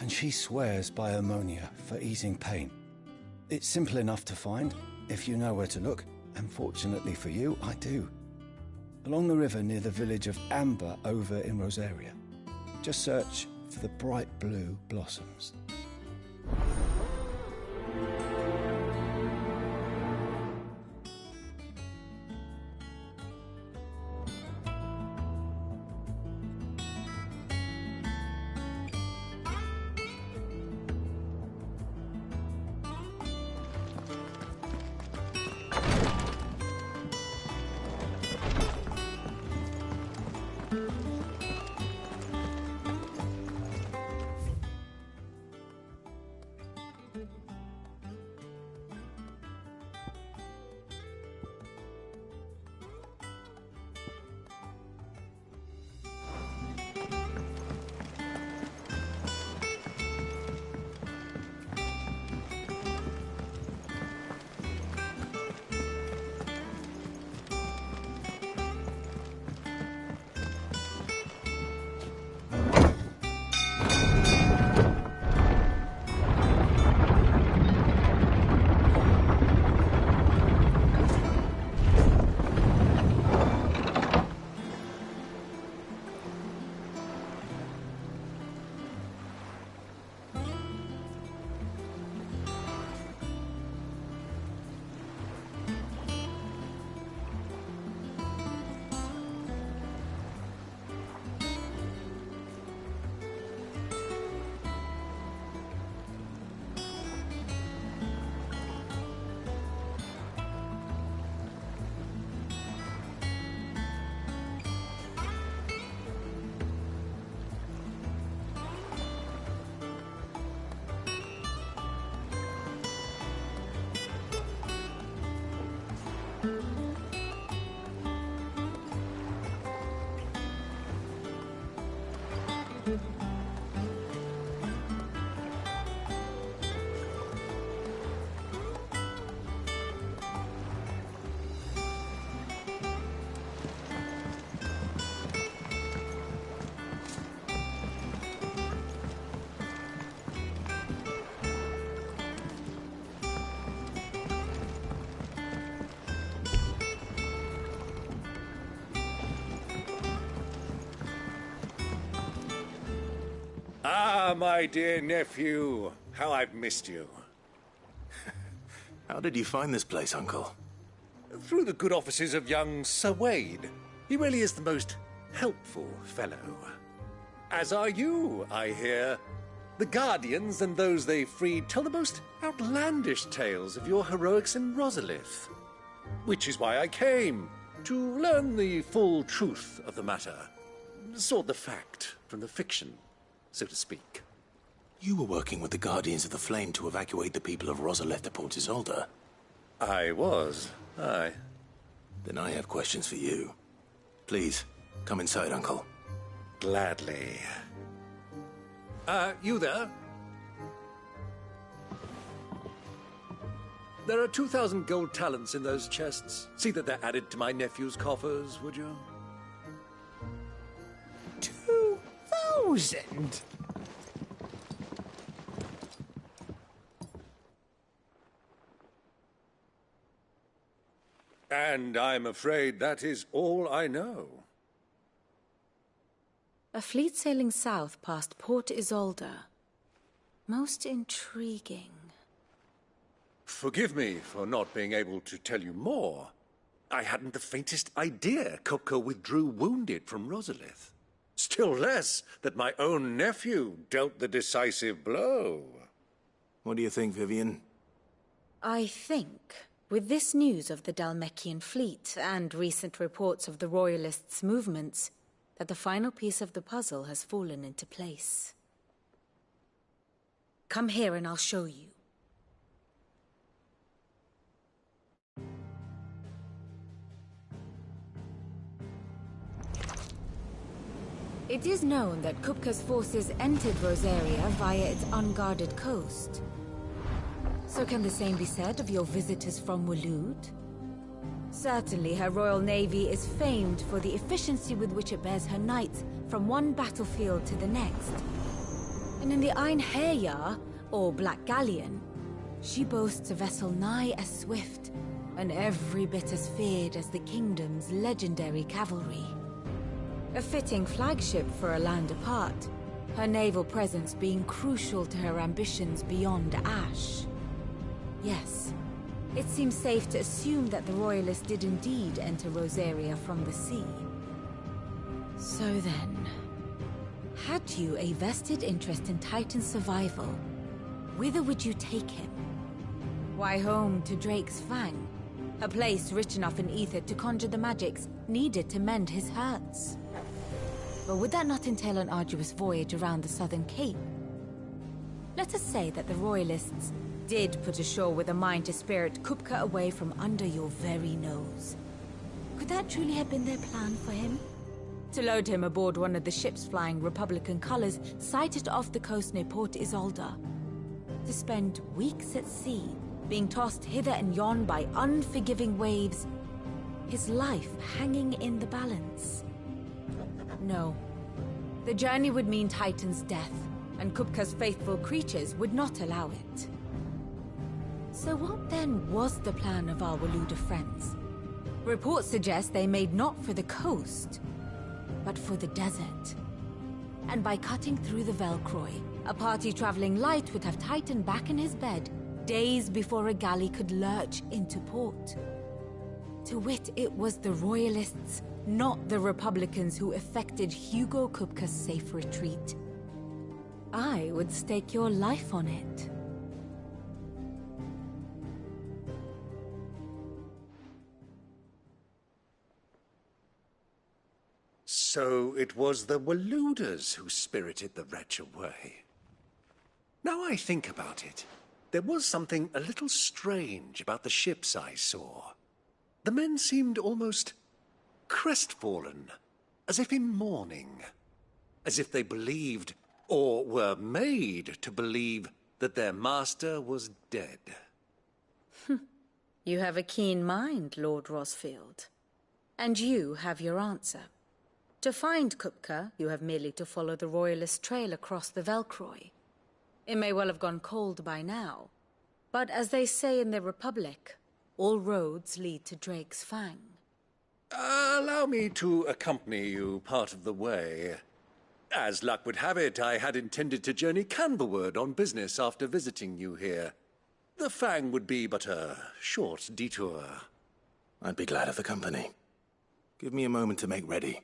and she swears by ammonia for easing pain. It's simple enough to find, if you know where to look, and fortunately for you, I do. Along the river near the village of Amber over in Rosaria. Just search for the bright blue blossoms. Ah, my dear nephew, how I've missed you. How did you find this place, Uncle? Through the good offices of young Sir Wade. He really is the most helpful fellow. As are you, I hear. The Guardians and those they freed tell the most outlandish tales of your heroics in Rosalith. Which is why I came, to learn the full truth of the matter. Sort the fact from the fiction, so to speak. You were working with the Guardians of the Flame to evacuate the people of Rosalith to Port Isolde. I was, aye. Then I have questions for you. Please, come inside, Uncle. Gladly. You there? There are 2,000 gold talents in those chests. See that they're added to my nephew's coffers, would you? 2,000? And I'm afraid that is all I know. A fleet sailing south past Port Isolde. Most intriguing. Forgive me for not being able to tell you more. I hadn't the faintest idea Kopko withdrew wounded from Rosalith. Still less that my own nephew dealt the decisive blow. What do you think, Vivian? I think, with this news of the Dhalmekian fleet and recent reports of the Royalists' movements, that the final piece of the puzzle has fallen into place. Come here and I'll show you. It is known that Kupka's forces entered Rosaria via its unguarded coast. So can the same be said of your visitors from Waloed? Certainly her royal navy is famed for the efficiency with which it bears her knights from one battlefield to the next. And in the Einherjar, or Black Galleon, she boasts a vessel nigh as swift and every bit as feared as the kingdom's legendary cavalry. A fitting flagship for a land apart, her naval presence being crucial to her ambitions beyond Ash. Yes, it seems safe to assume that the Royalists did indeed enter Rosaria from the sea. So then, had you a vested interest in Titan's survival, whither would you take him? Why, home to Drake's Fang, a place rich enough in ether to conjure the magics needed to mend his hurts. But would that not entail an arduous voyage around the southern cape? Let us say that the Royalists did put ashore with a mind to spirit Kupka away from under your very nose. Could that truly have been their plan for him? To load him aboard one of the ships flying Republican colors sighted off the coast near Port Isolde. To spend weeks at sea, being tossed hither and yon by unforgiving waves, his life hanging in the balance. No. The journey would mean Titan's death, and Kupka's faithful creatures would not allow it. So what then was the plan of our Waluda friends? Reports suggest they made not for the coast, but for the desert. And by cutting through the Velcroy, a party traveling light would have Titan back in his bed days before a galley could lurch into port. To wit, it was the Royalists, not the Republicans, who effected Hugo Kupka's safe retreat. I would stake your life on it. So it was the Waludas who spirited the wretch away. Now I think about it, there was something a little strange about the ships I saw. The men seemed almost crestfallen, as if in mourning, as if they believed, or were made to believe, that their master was dead. You have a keen mind, Lord Rosfield. And you have your answer. To find Kupka, you have merely to follow the Royalist trail across the Velcroy. It may well have gone cold by now, but as they say in the Republic, all roads lead to Drake's Fang. Allow me to accompany you part of the way. As luck would have it, I had intended to journey Canberward on business after visiting you here. The Fang would be but a short detour. I'd be glad of the company. Give me a moment to make ready.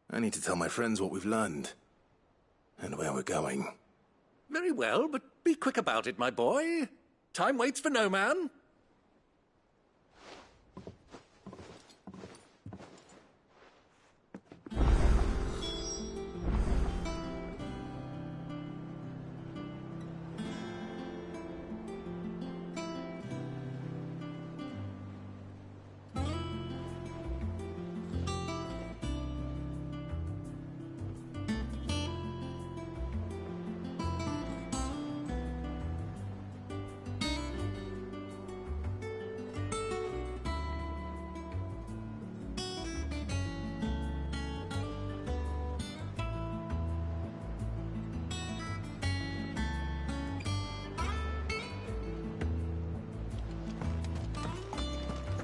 I need to tell my friends what we've learned, and where we're going. Very well, but be quick about it, my boy. Time waits for no man.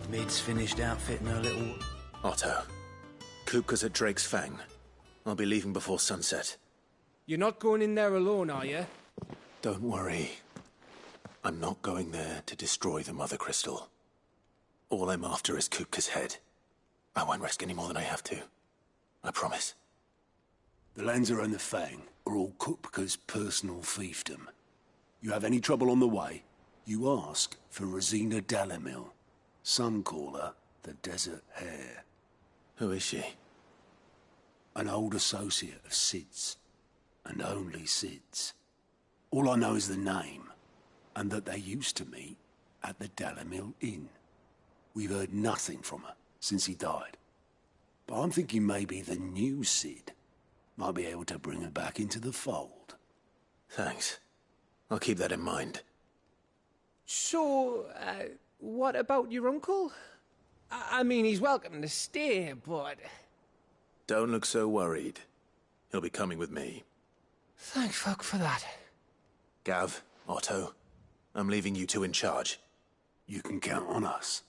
Mid's finished outfitting her little... Otto, Kupka's at Drake's Fang. I'll be leaving before sunset. You're not going in there alone, are you? Don't worry. I'm not going there to destroy the Mother Crystal. All I'm after is Kupka's head. I won't risk any more than I have to. I promise. The Lanza and the Fang are all Kupka's personal fiefdom. You have any trouble on the way, you ask for Rosina Dalamil. Some call her the Desert Hare. Who is she? An old associate of Sid's, and only Sid's. All I know is the name, and that they used to meet at the Dalamil Inn. We've heard nothing from her since he died. But I'm thinking maybe the new Sid might be able to bring her back into the fold. Thanks. I'll keep that in mind. So, what about your uncle? I mean, he's welcome to stay, but... Don't look so worried. He'll be coming with me. Thank fuck for that. Gav, Otto, I'm leaving you two in charge. You can count on us.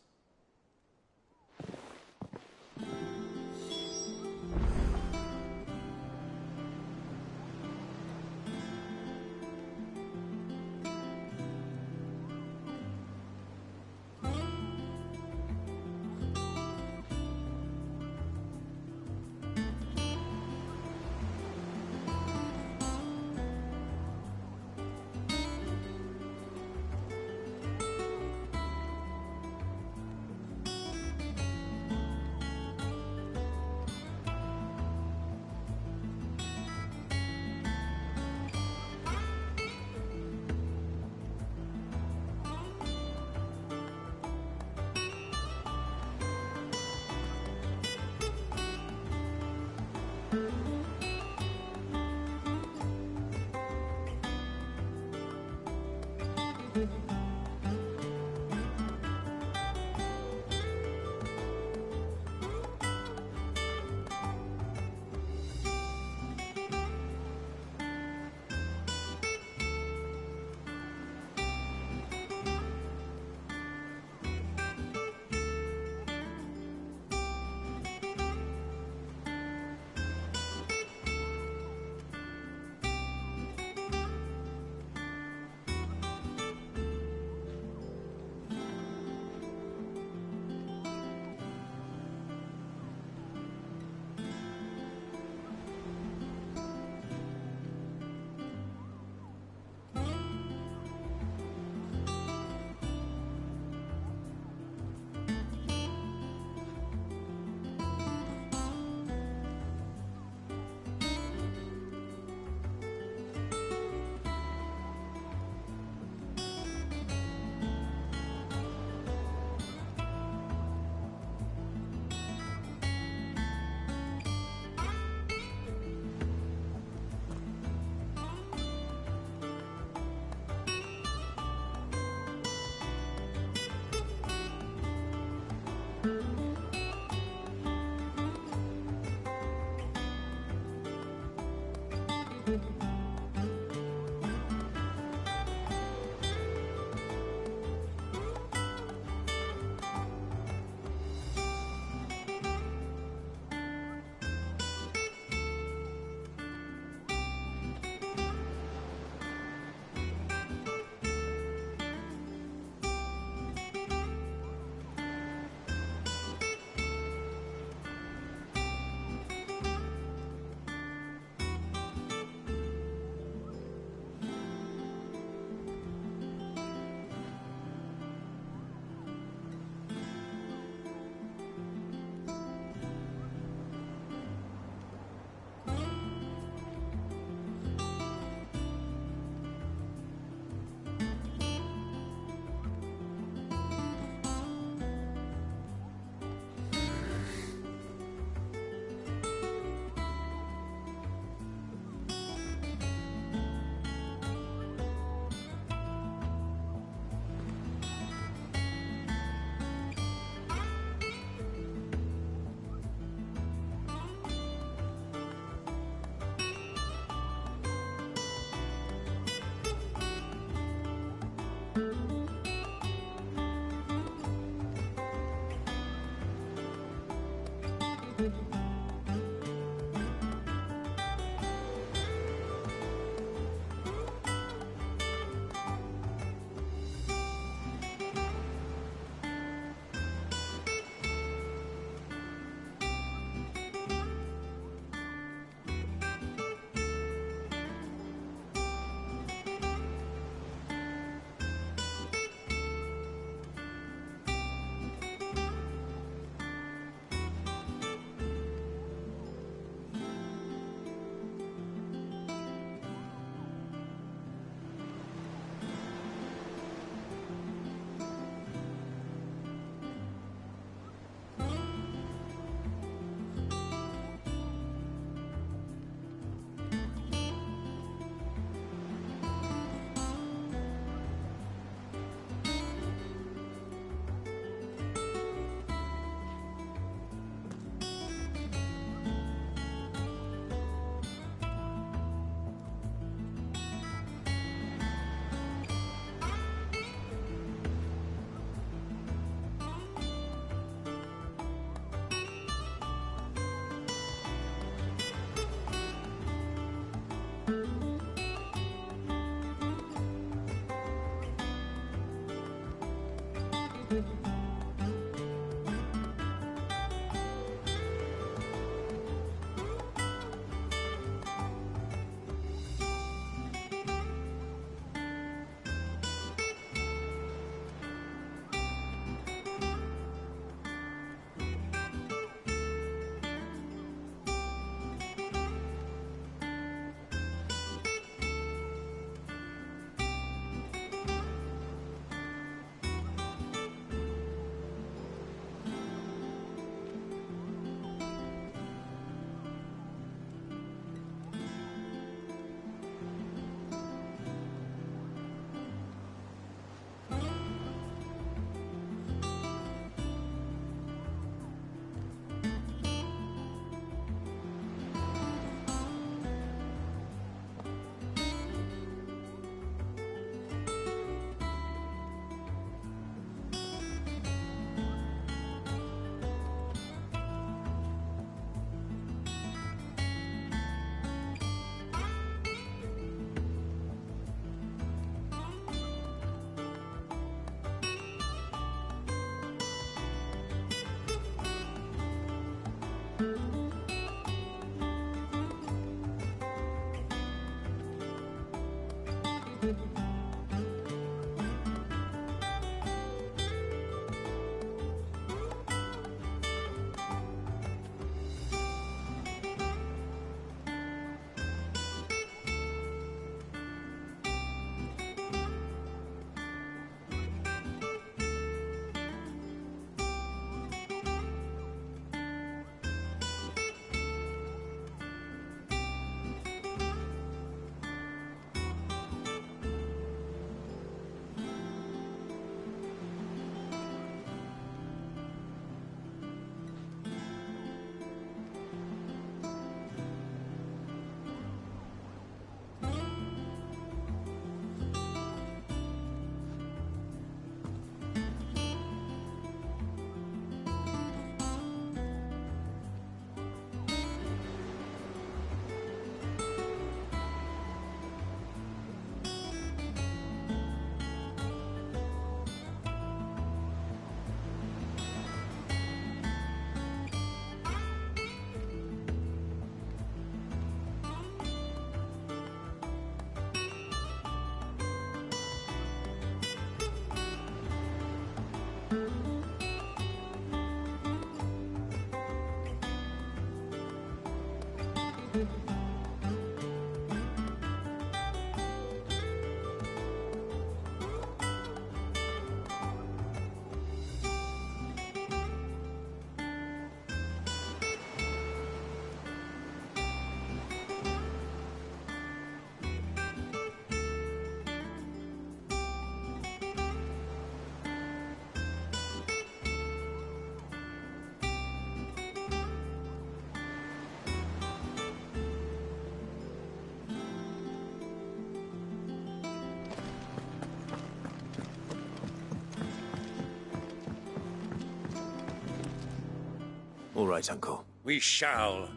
All right, Uncle. We shall.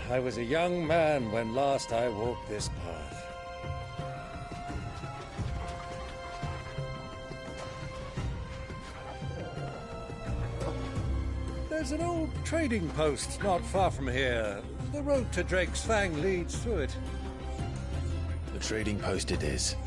I was a young man when last I walked this path. There's an old trading post not far from here. The road to Drake's Fang leads through it. The trading post it is.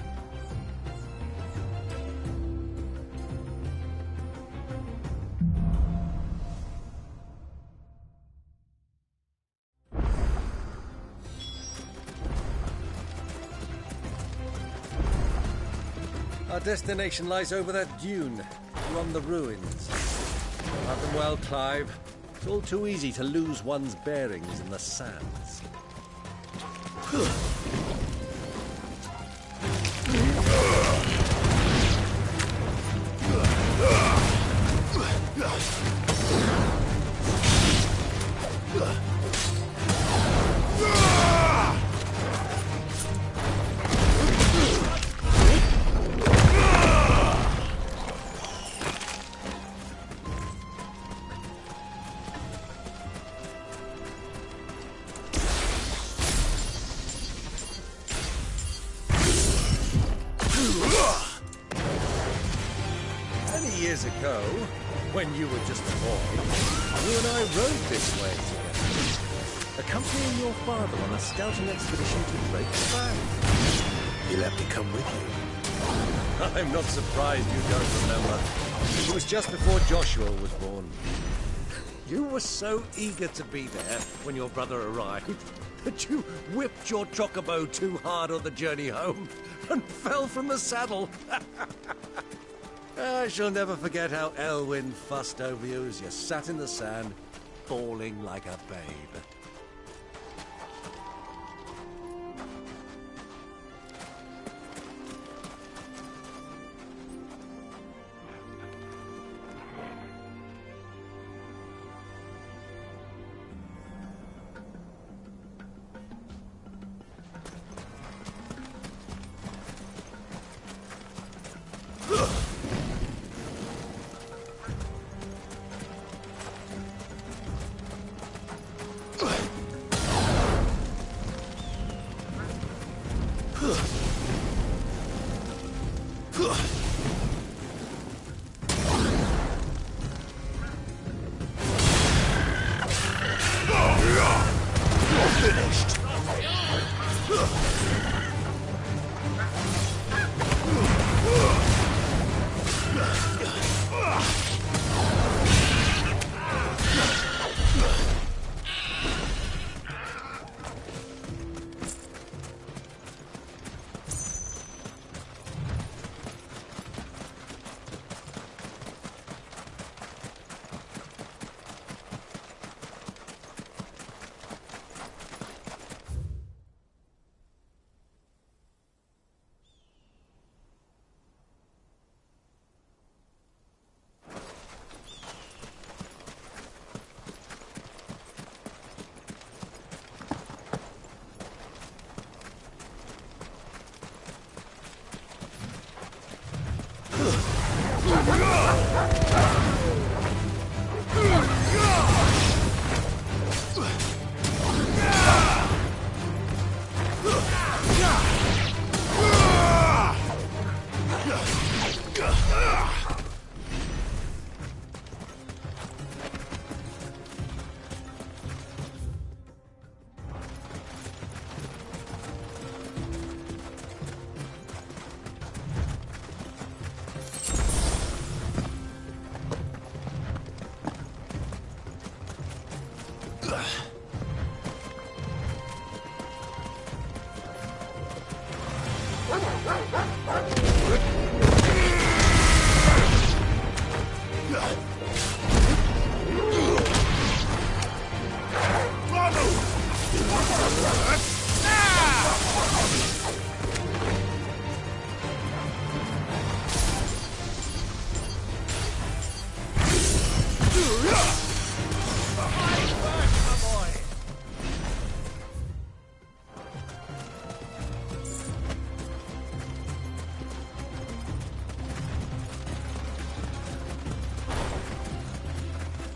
Our destination lies over that dune, beyond the ruins. Have them well, Clive. It's all too easy to lose one's bearings in the sands. Years ago, when you were just a boy, you and I rode this way together, accompanying your father on a scouting expedition to Drake's Fang. He'll have to come with you. I'm not surprised you don't remember. It was just before Joshua was born. You were so eager to be there when your brother arrived that you whipped your chocobo too hard on the journey home and fell from the saddle. I shall never forget how Elwyn fussed over you as you sat in the sand, bawling like a babe. Finished.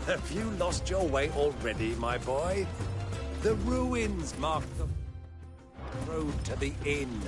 Have you lost your way already, my boy? The ruins mark the road to the inn.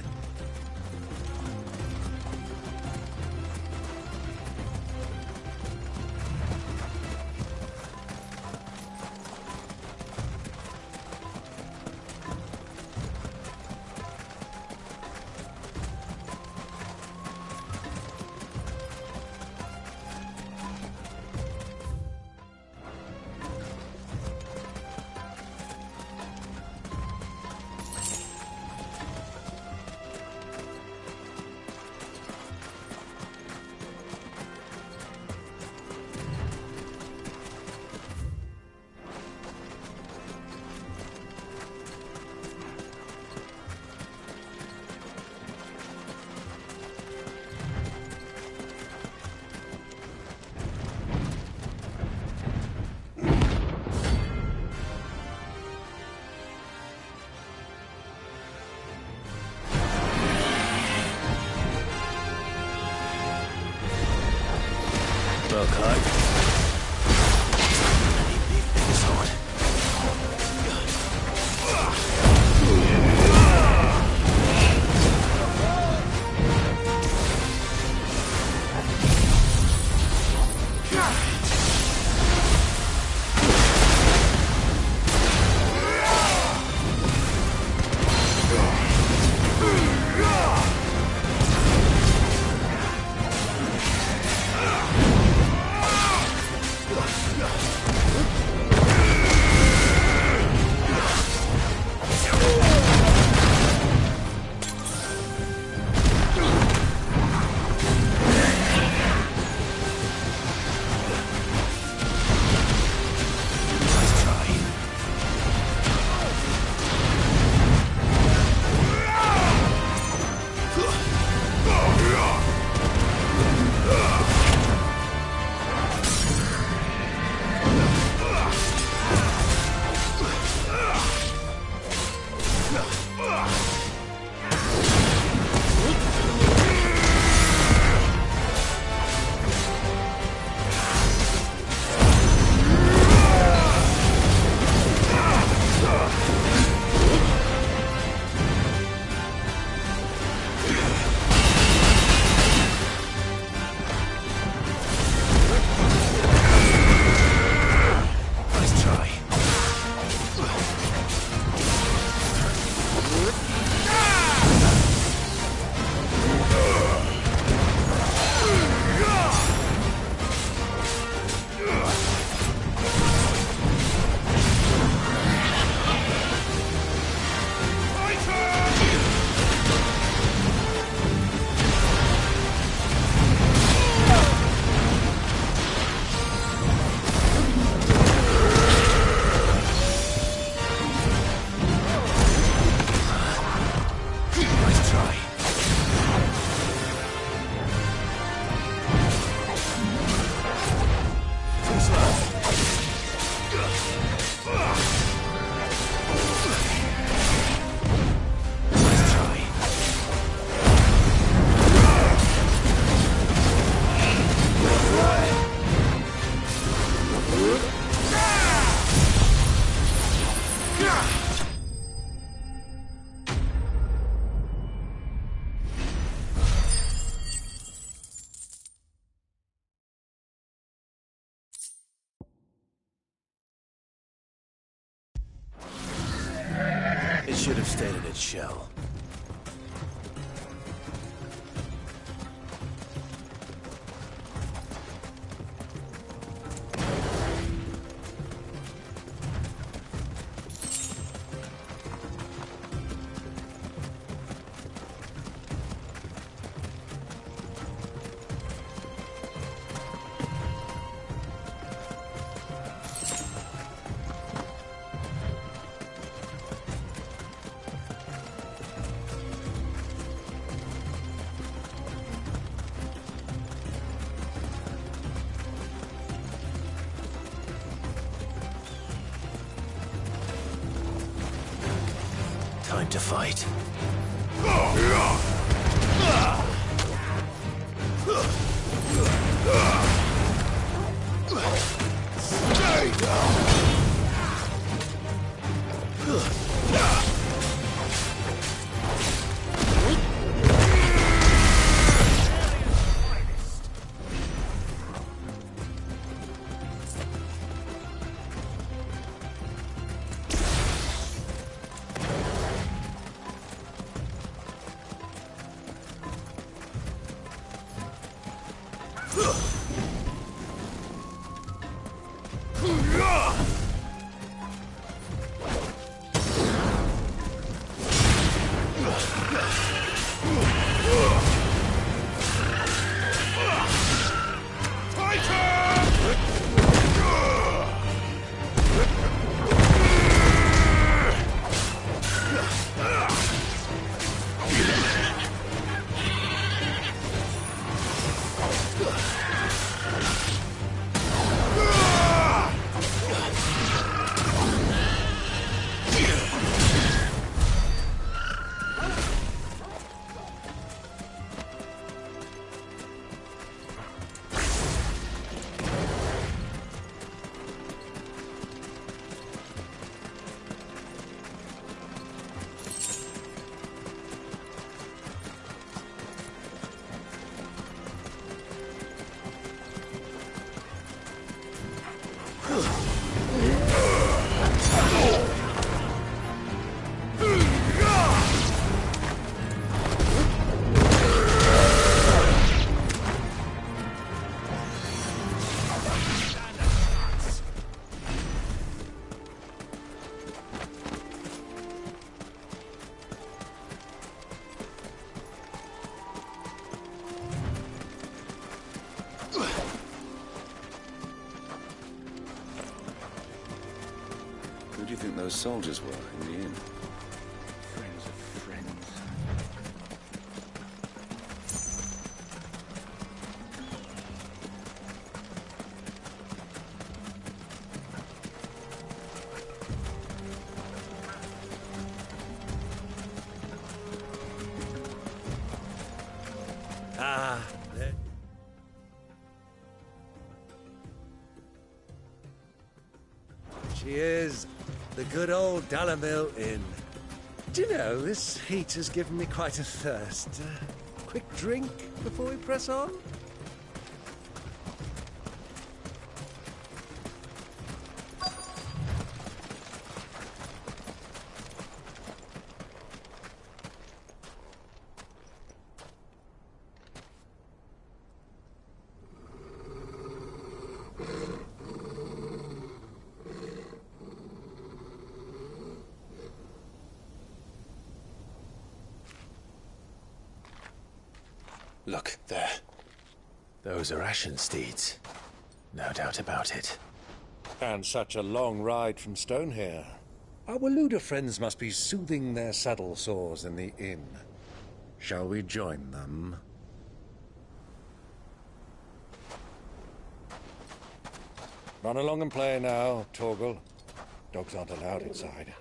have stayed in its shell. Time to fight. Who do you think those soldiers were in the inn? Friends of friends. Ah, there. She is. The good old Dalamil Inn. Do you know, this heat has given me quite a thirst. Quick drink before we press on? Look, there. Those are Ashen steeds. No doubt about it. And such a long ride from Stonehere. Our Waluda friends must be soothing their saddle sores in the inn. Shall we join them? Run along and play now, Torgal. Dogs aren't allowed inside.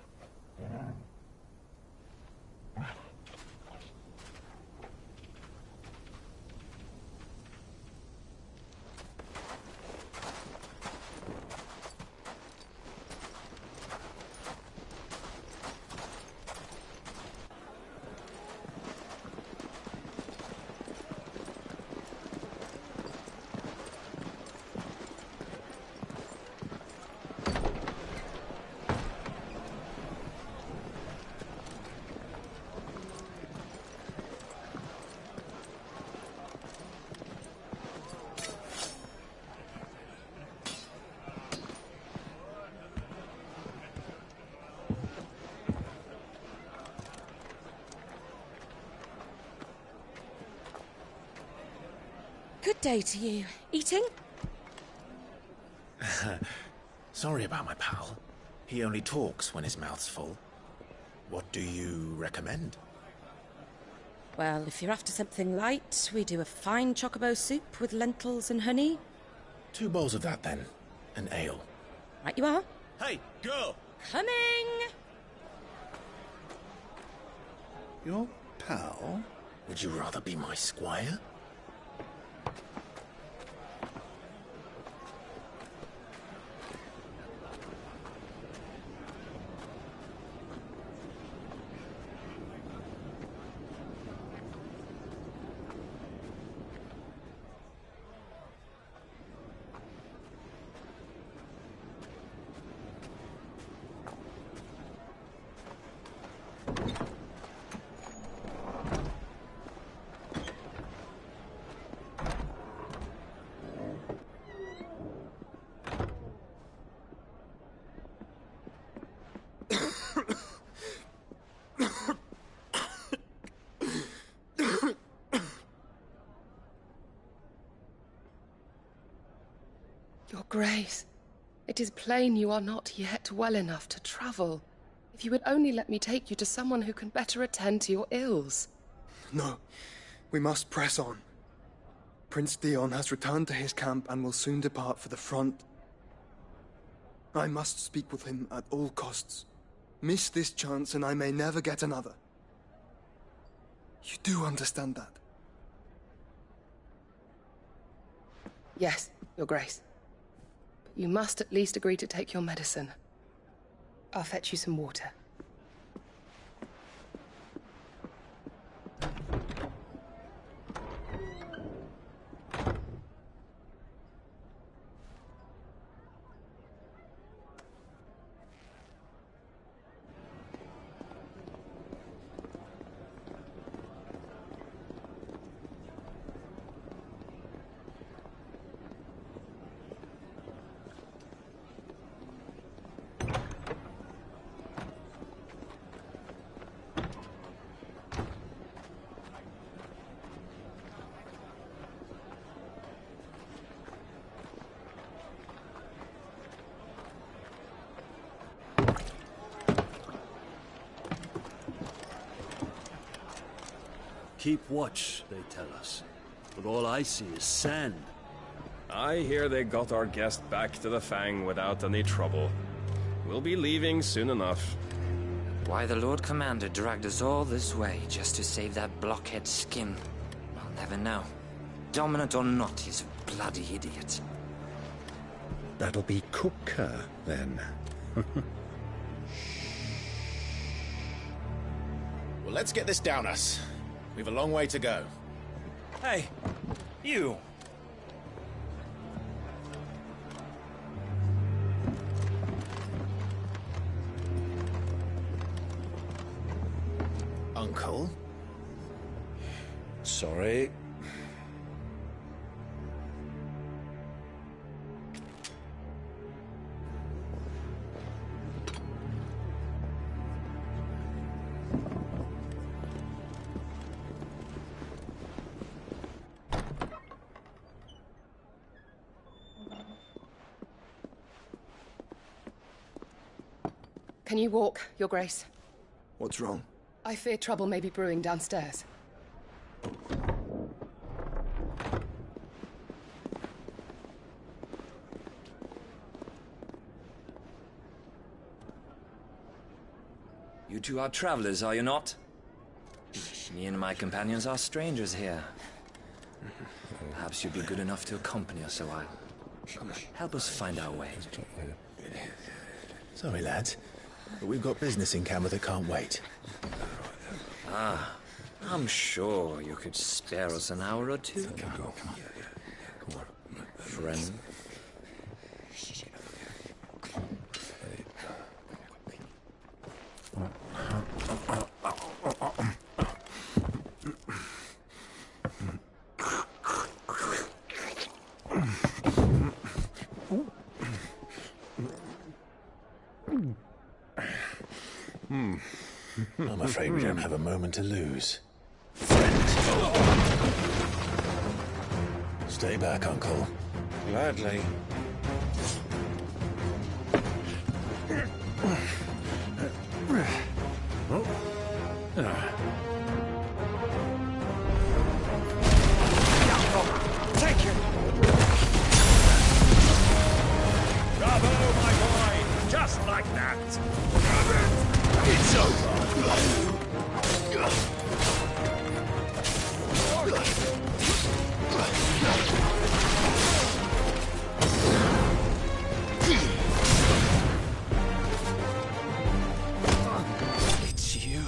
day to you. Eating? Sorry about my pal. He only talks when his mouth's full. What do you recommend? Well, if you're after something light, we do a fine chocobo soup with lentils and honey. 2 bowls of that, then. An ale. Right you are. Hey, girl! Coming! Your pal? Would you rather be my squire? Your Grace, it is plain you are not yet well enough to travel. If you would only let me take you to someone who can better attend to your ills. No, we must press on. Prince Dion has returned to his camp and will soon depart for the front. I must speak with him at all costs. Miss this chance and I may never get another. You do understand that? Yes, Your Grace. But you must at least agree to take your medicine. I'll fetch you some water. Keep watch, they tell us. But all I see is sand. I hear they got our guest back to the Fang without any trouble. We'll be leaving soon enough. Why the Lord Commander dragged us all this way just to save that blockhead skin, I'll never know. Dominant or not, he's a bloody idiot. That'll be Cooker, then. Well, let's get this down us. We've a long way to go. Hey, you! Uncle? Sorry. Can you walk, Your Grace? What's wrong? I fear trouble may be brewing downstairs. You two are travelers, are you not? Me and my companions are strangers here. Perhaps you'd be good enough to accompany us a while. Help us find our way. Sorry, lads, but we've got business in camera that can't wait. Ah, I'm sure you could spare us an hour or two. Come on. Friend. I'm afraid we don't have a moment to lose. Stay back, Uncle. Gladly. Take him! Bravo, my boy! Just like that! It's over! It's you.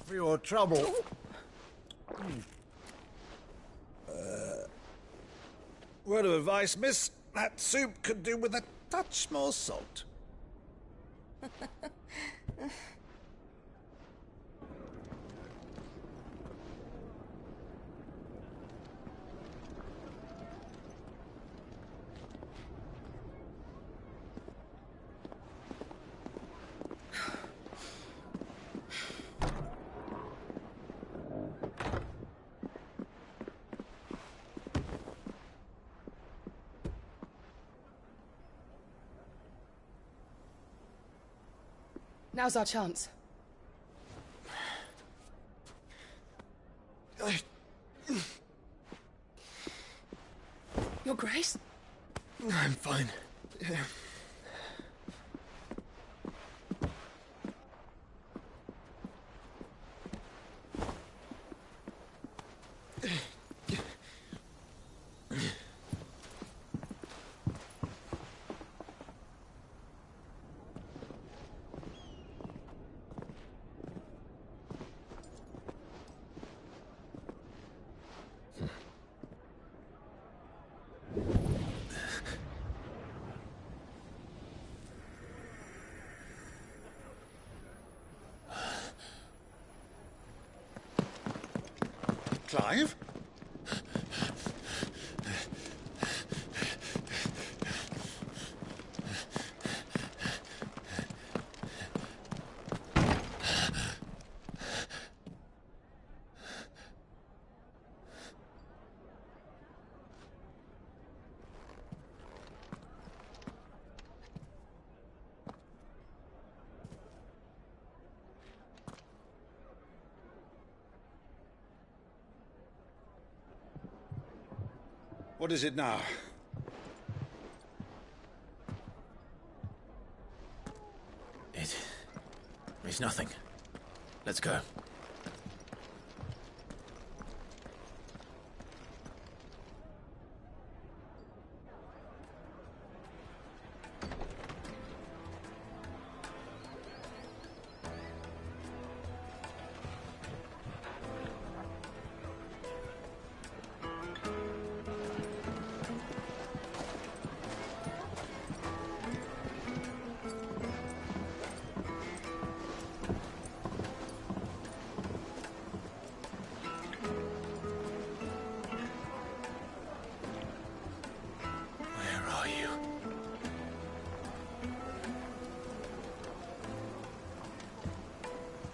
For your trouble. Word of advice, miss. That soup could do with a touch more salt. Now's our chance. Your Grace? I'm fine. Clive? What is it now? It's nothing. Let's go.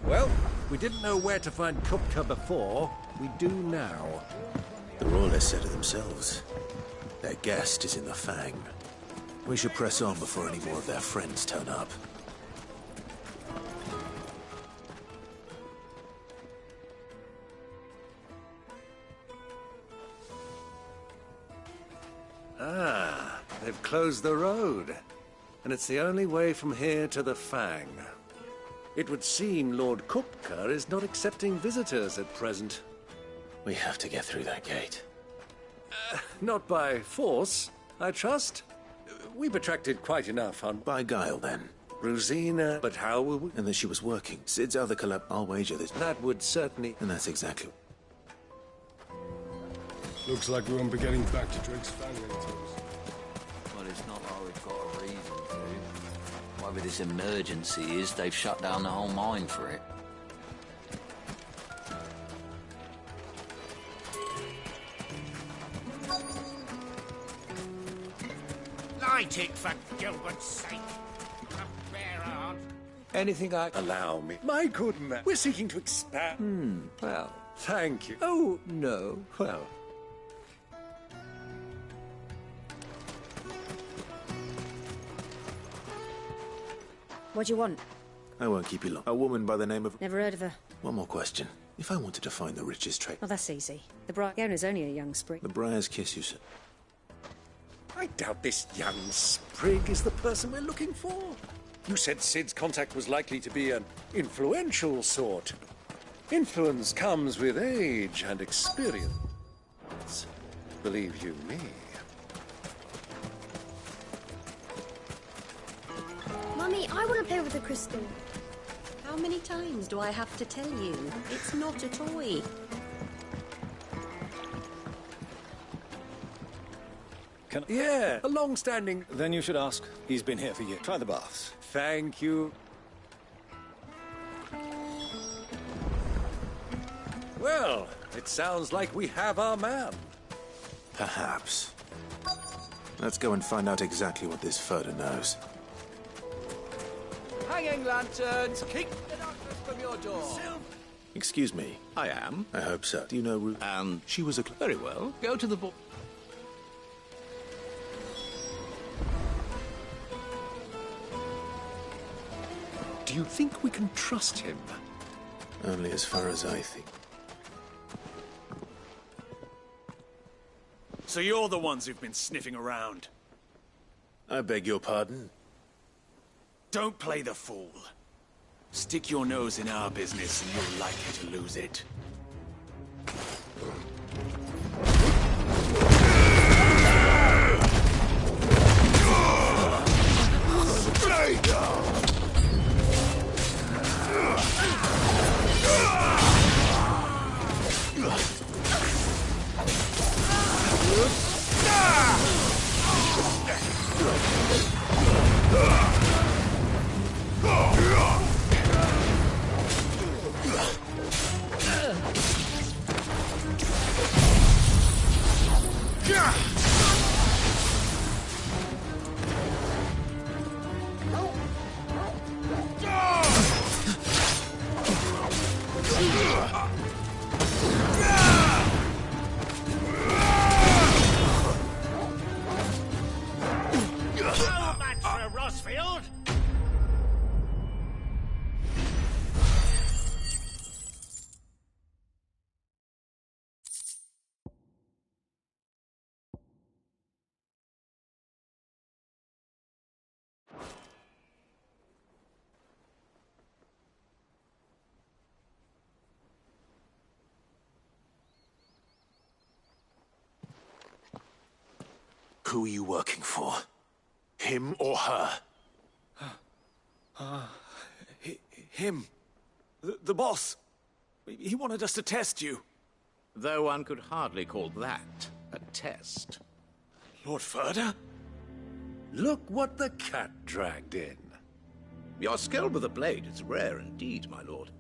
Well, we didn't know where to find Kupka before. We do now. The Royalists said it themselves. Their guest is in the Fang. We should press on before any more of their friends turn up. Ah, they've closed the road. And it's the only way from here to the Fang. It would seem Lord Kupka is not accepting visitors at present. We have to get through that gate. Not by force, I trust. We've attracted quite enough on... By guile, then. Rosina, but how will we... And that she was working. Sid's other collab... I'll wager this... That would certainly... And that's exactly... Looks like we won't be getting back to Drake's family tools. Well, it's not like we've got a reason to. Whatever this emergency is, they've shut down the whole mine for it. Light it, for Gilbert's sake. A bear heart. Anything I... Allow me. My good man. We're seeking to expand... Well, thank you. Oh, no. Well... What do you want? I won't keep you long. A woman by the name of... Never heard of her. One more question. If I wanted to find the richest trade... Well, that's easy. The bright owner's only a young sprig. The Briar's Kiss, you said. I doubt this young sprig is the person we're looking for. You said Sid's contact was likely to be an influential sort. Influence comes with age and experience. Believe you me. Mummy, I want to play with the crystal. How many times do I have to tell you? It's not a toy. Yeah, a long-standing... Then you should ask. He's been here for years. Try the baths. Thank you. Well, it sounds like we have our man. Perhaps. Let's go and find out exactly what this Furter knows. Hanging lanterns, keep the darkness from your door. Excuse me. I am. I hope so. Do you know Ruth? And she was a... Very well. Go to the book. Do you think we can trust him? Only as far as I think. So you're the ones who've been sniffing around. I beg your pardon? Don't play the fool. Stick your nose in our business and you're likely to lose it. Who are you working for? Him or her? Him. The boss. He wanted us to test you. Though one could hardly call that a test. Lord Furter? Look what the cat dragged in. Your skill with the blade is rare indeed, my lord.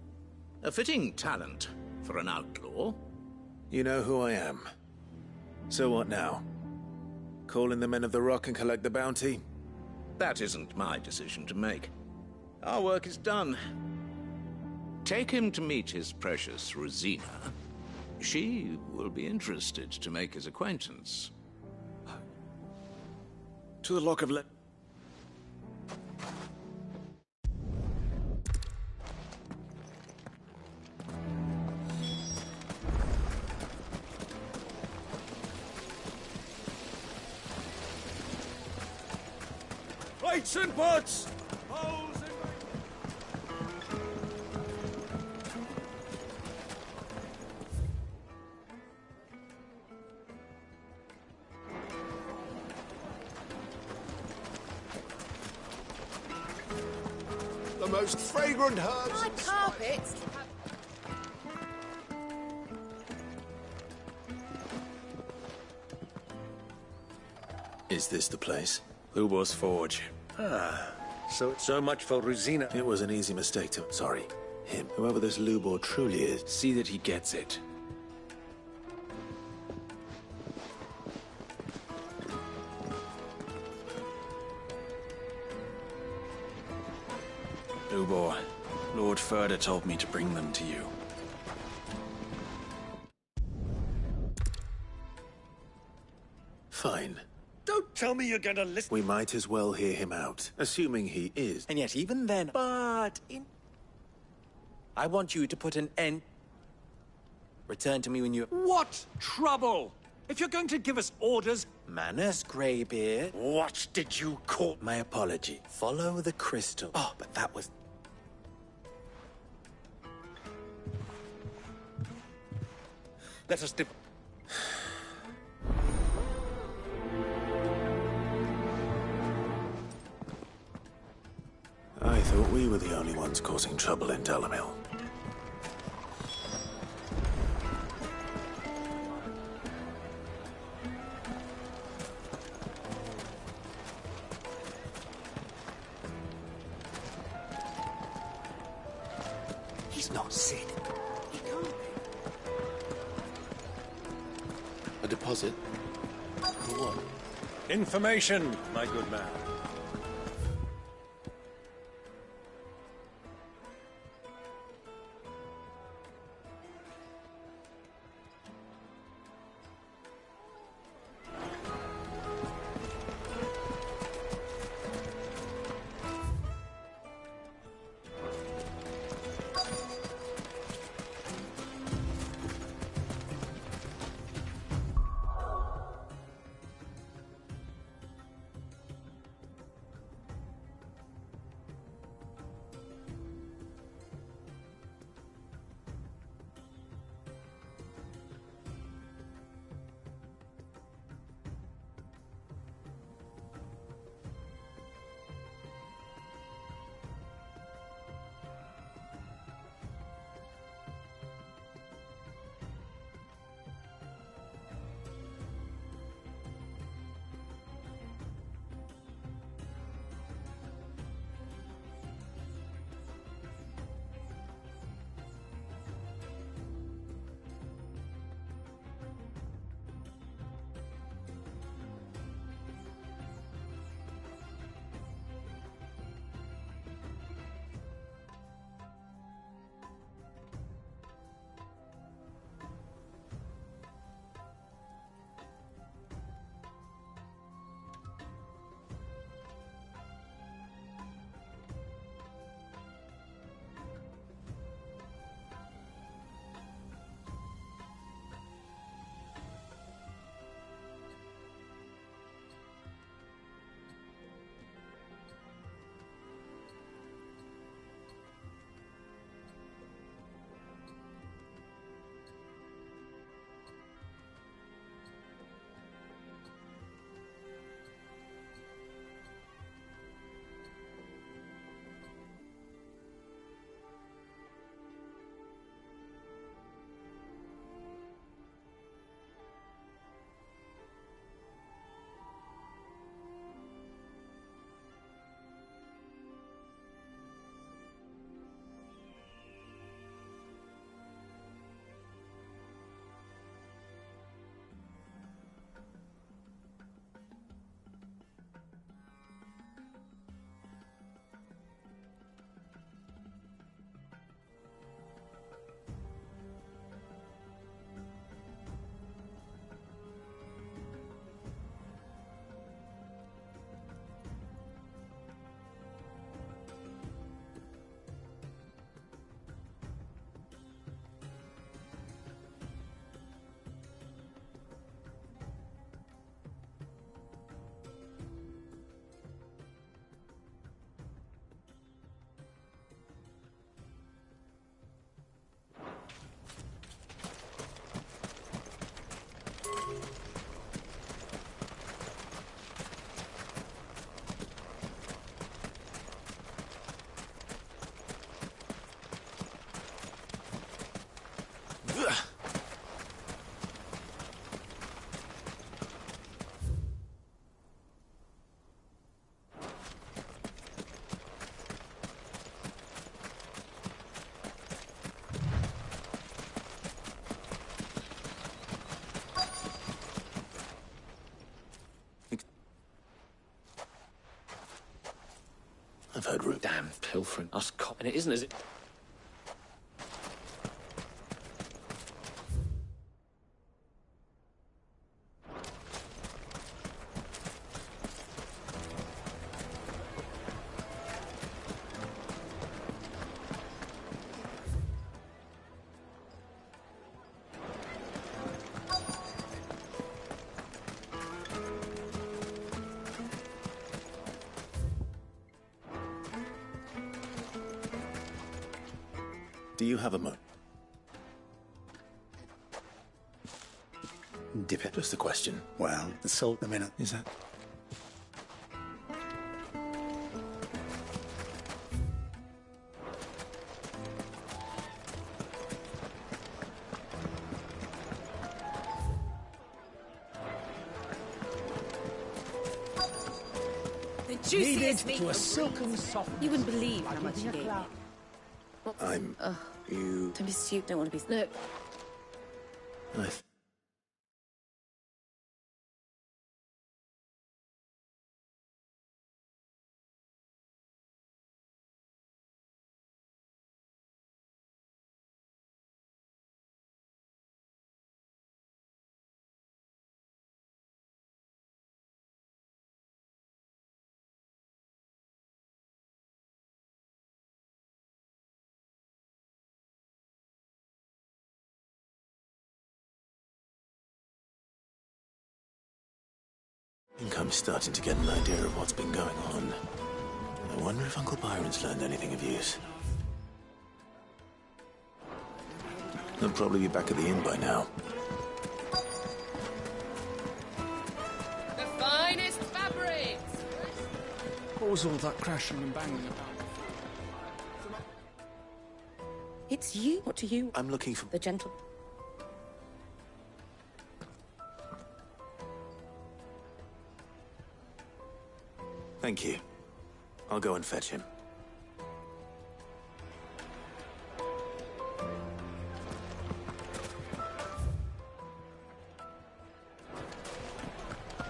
A fitting talent for an outlaw. You know who I am. So what now? Call in the Men of the Rock and collect the bounty? That isn't my decision to make. Our work is done. Take him to meet his precious Rosina. She will be interested to make his acquaintance. To the Lock of Lights and butts! The most fragrant herbs... My carpets! Is this the place? Lubor's Forge. Ah, so much for Rosina. It was an easy mistake to... Sorry, him. Whoever this Lubor truly is. See that he gets it. Lubor, Lord Furder told me to bring them to you. Fine. Don't tell me you're gonna listen. We might as well hear him out, assuming he is. And yet even then... I want you to put an end... Return to me when you... What trouble? If you're going to give us orders... Manners, Greybeard. What did you call... My apology. Follow the crystal. Oh, but that was... Let us I thought we were the only ones causing trouble in Delamil. He's not Sid. He can't be. A deposit? For what? Information, my good man. heard rumors. Damn pilfering. Us cop. And it isn't as it. Do you have a mo? Dip it. Just a question. Well, the salt a minute. Is that? The juiciest meat to a silken soft. You wouldn't believe how much you gave me. I'm... You... Don't be stupid. Don't want to be... Look. I... I think I'm starting to get an idea of what's been going on. I wonder if Uncle Byron's learned anything of use. They'll probably be back at the inn by now. The finest fabrics! What was all that crashing and banging about? It's you. What do you... I'm looking for... The gentle... Thank you. I'll go and fetch him.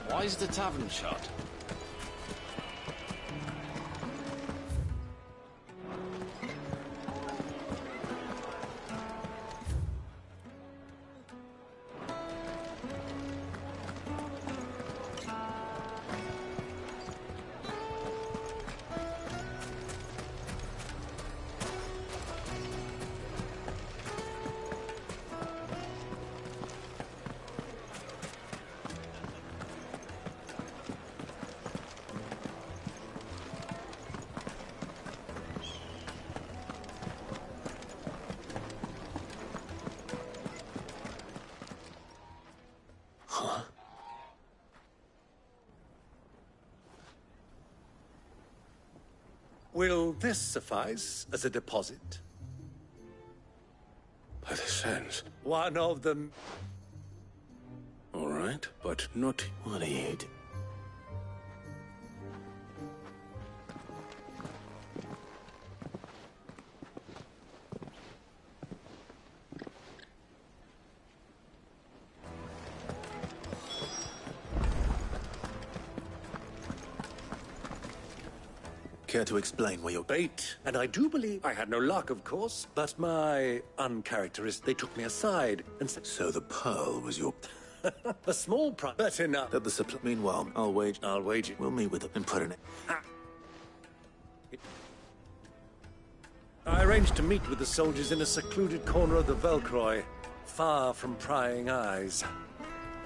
Why is the tavern shut? Will this suffice as a deposit? By the sands. One of them. All right, but not... What are you doing? Care to explain where you're... Bait, and I do believe I had no luck, of course, but my uncharacteristic, they took me aside and said... So the pearl was your... A small price, but enough. That the supply... Meanwhile, I'll wager... We'll meet with them and put in it. I arranged to meet with the soldiers in a secluded corner of the Velcroy, far from prying eyes.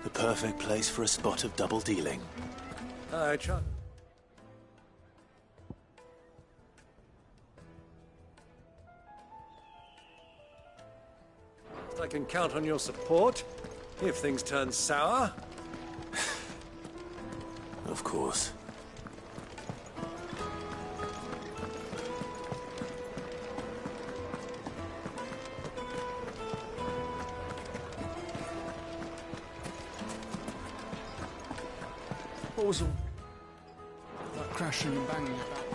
The perfect place for a spot of double dealing. I tried. I can count on your support if things turn sour. Of course. What was all that crashing and banging about?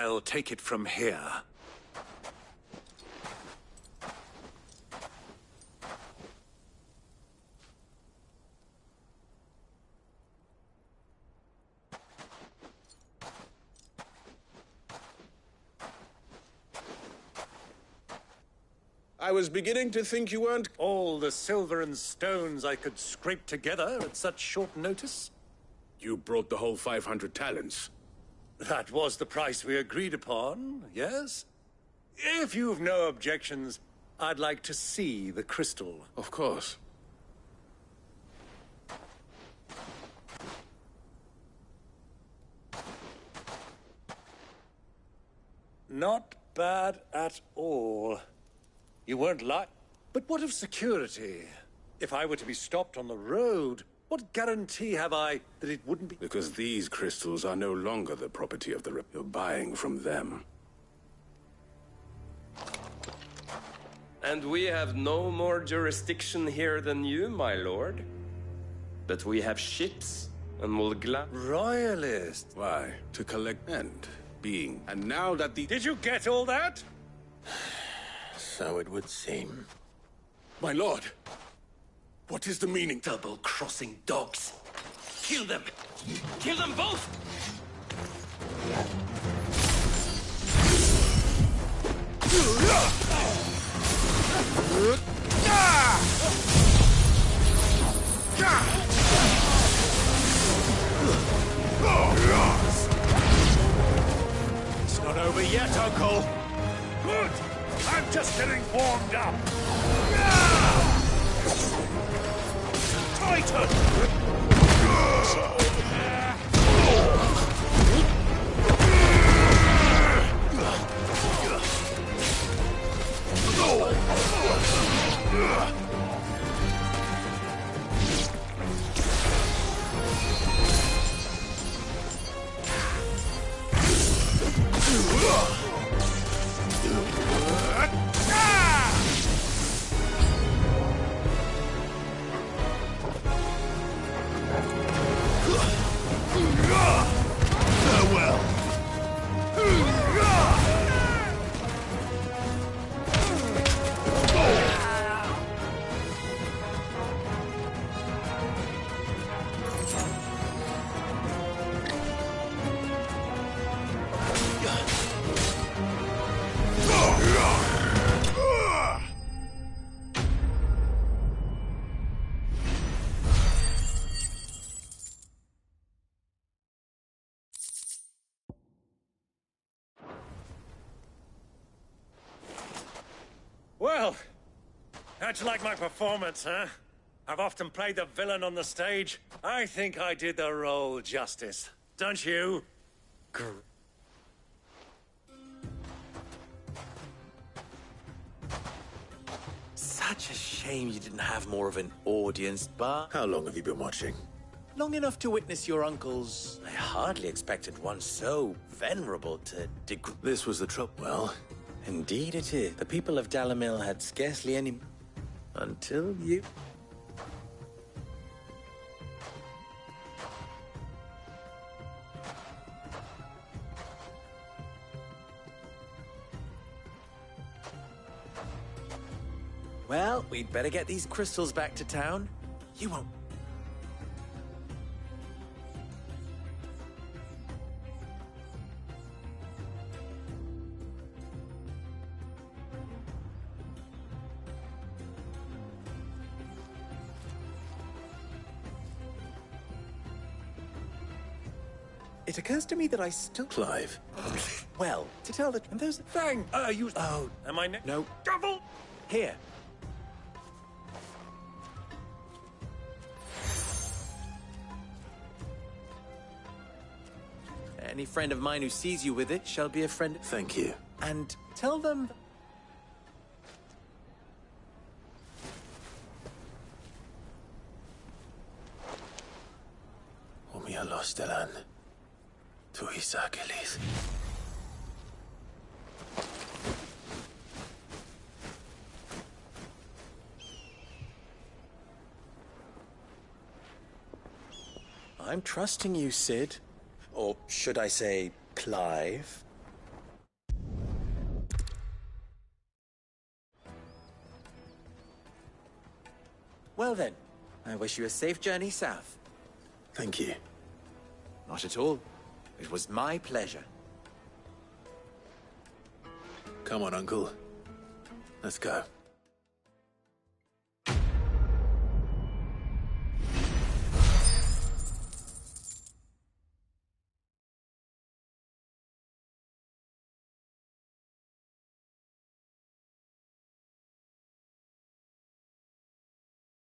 I'll take it from here. I was beginning to think you weren't... All the silver and stones I could scrape together at such short notice? You brought the whole 500 talents. That was the price we agreed upon, yes? If you've no objections, I'd like to see the crystal. Of course. Not bad at all. You weren't but what of security? If I were to be stopped on the road, what guarantee have I that it wouldn't be... Because these crystals are no longer the property of the... You're buying from them. And we have no more jurisdiction here than you, my lord. But we have ships, and will Royalist. Why? To collect and being. And now that the... Did you get all that? So it would seem. My lord! What is the meaning? Double-crossing dogs. Kill them! Kill them both! It's not over yet, Uncle. Good! I'm just getting warmed up. Titan! Well, how'd you like my performance, huh? I've often played the villain on the stage. I think I did the role justice. Don't you? Such a shame you didn't have more of an audience, but... How long have you been watching? Long enough to witness your uncle's... I hardly expected one so venerable to This was the trouble. Well, indeed it is. The people of Dalamil had scarcely any... Until you... Well, we'd better get these crystals back to town. You won't... It occurs to me that I still... Clive. Well, to tell the... And those... Fang! You... Oh. Am I... No. Double! Here. Any friend of mine who sees you with it shall be a friend... Thank you. And tell them... Omia los delan. Tu isakelis. I'm trusting you, Sid. Or should I say, Clive? Well then, I wish you a safe journey south. Thank you. Not at all. It was my pleasure. Come on, Uncle. Let's go.